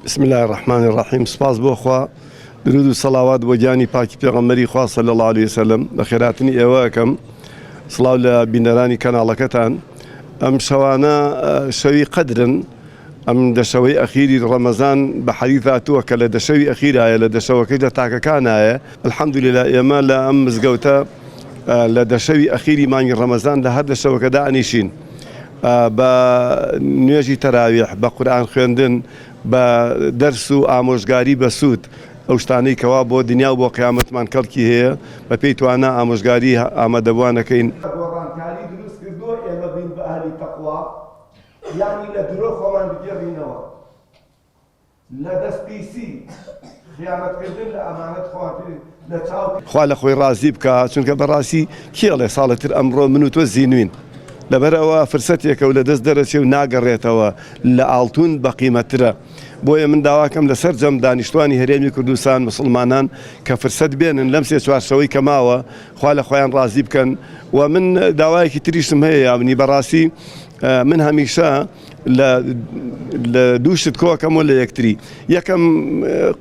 بسم الله الرحمن الرحيم. سپاس بۆ خوا، درود و سەڵاوات بۆ گیانی پاکی پێغەمبەری خوا صلی الله عليه وسلم. بە خێراتنی ئێوە ئەکەم. سڵاو لە بینەرانی کەناڵەکەتان. ئەم شەوانە شەوی قەدرن، ئەم دەشەوەی ئەخیری ڕەمەزان بە حەدیث هاتووە کە لە دەشەوی ئەخیرایە، لە دەشەوەکەی لە تاکەکانایە. الحەمدولێللا ئێمە لە ئەم مزگەوتە لە دەشەوی ئەخیری مانگی ڕەمەزان لە هەر دەشەوەکەدا ئەنیشین بە نوێژی تەراویح، بە قورئان خوێندن، بە دەرس و ئامۆژگاری بە سوود، ئەو شتانەی کەوا بۆ دنیا و بۆ قیامەتمان کەڵکی هەیە، بە پێی توانە ئامۆژگاری ئامادەبوانەکەین. گۆڕانکاری دروست کردووە ئێمە بین بە ئەهلی تەقوا، یانی لە درۆ خۆمان بگێڕینەوە، لە دەستپیسی خیانەتکردن لە ئەمانەت خۆمان لە چاو خوا لە خۆی ڕازی بکە، چونکە بەڕاستی کێڵێ ساڵەتر ئەمڕۆ من و تۆ زینوین، لەبەرەوە فرسەتێکە و لە دەست دەرەچێ و ناگەڕێتەوە، لە ئاڵتون بە قیمەترە. بۆیە من داواکەم لەسەر جەم دانیشتوانی هەرێمی کوردستان مسلمانان کە فرسەت بێنن لەم سێ چوارشەوەی کە ماوە، خوا لە خۆیان ڕازی بکەن. و من داوایەکی تریشم هەیە، یابنی بەڕاستی من هەمیشە لە دووشت کۆکەمەوە لە یەکتری، یەکەم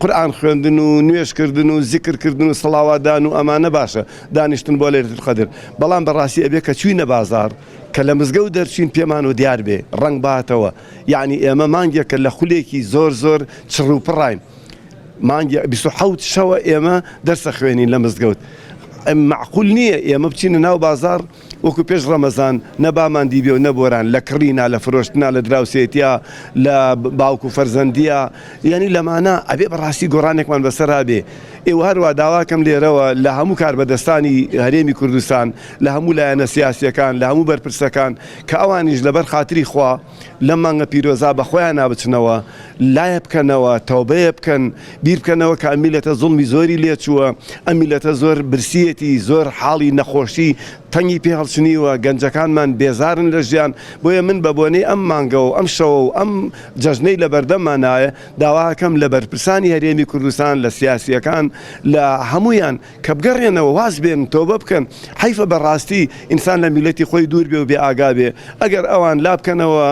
قورئان خوێندن و نوێژکردن و زیکرکردن و سەڵاواتدان و ئەمانە باشە، دانیشتن بۆ لەیلەتول قەدر. بەڵام بەڕاستی ئەبێ کە چوینە بازار، کە لە مزگەوت دەرچین پێمان و دیار بێ، ڕەنگ باتەوە. یعنی ئێمە مانگێکە لە خولێکی زۆر زۆر چڕ و پڕاین، مانگی 27 شەوە ئێمە دەرسە خوێنین لە مزگەوت. معقول نییە ئێمە بچینە ناو بازار وەکو پێش ڕەمەزان نەبامان دیبێ و نەبۆران، لە کڕینا، لە فرۆشتنا، لە دراوسێتیا، لە باوکو فەرزەندیە، یعنی لەمانە ئەبێ بەڕاستی گۆڕانێکمان بەسەرا بێ. ئێوە هەروە داواکەم لێرەوە لە هەموو کاربەدەستانی هەرێمی کوردستان، لە هەموو لایەنە سیاسیەکان، لە هەموو بەرپرسەکان کە ئەوانیش لەبەر خاتری خوا لەم مانگە پیرۆزا بە خۆیان نابچنەوە، لایە بکەنەوە، تەوبەیە بکەن، بیر بکەنەوە کە ئەم میلەتە زوڵمی زۆری لێچووە، ئەم میلەتە زۆر برسیەتی، زۆر حاڵی نەخۆشی تەنگی پێ هەڵچنیوە، گەنجەکانمان بێزارن لە ژیان. بۆیە من بە بۆنەی ئەم مانگە و ئەم شەوە و ئەم جەژنەی لە بەردەممانایە داواکەم لە بەرپرسانی هەرێمی کوردستان، لە سیاسیەکان، لە هەمویان کە بگەڕێنەوە، واز بێن، تۆبە بکەن. حیفە بەڕاستی ئینسان لە میلەتی خۆی دوور بێ و بێ ئاگا بێ. ئەگەر ئەوان لا بکەنەوە،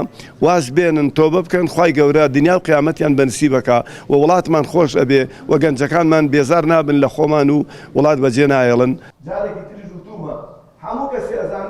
واز بێنن، تۆبە بکەن، خوای گەورە دنیا و قیامەتیان بەنسیبەکە و وڵاتمان خۆش ئەبێ و گەنجەکانمان بێزار نابن لە خۆمان و وڵات بەجێ نایەڵن. جارێکی تریش وتوومە، هەموو کەسێ ئەزانێ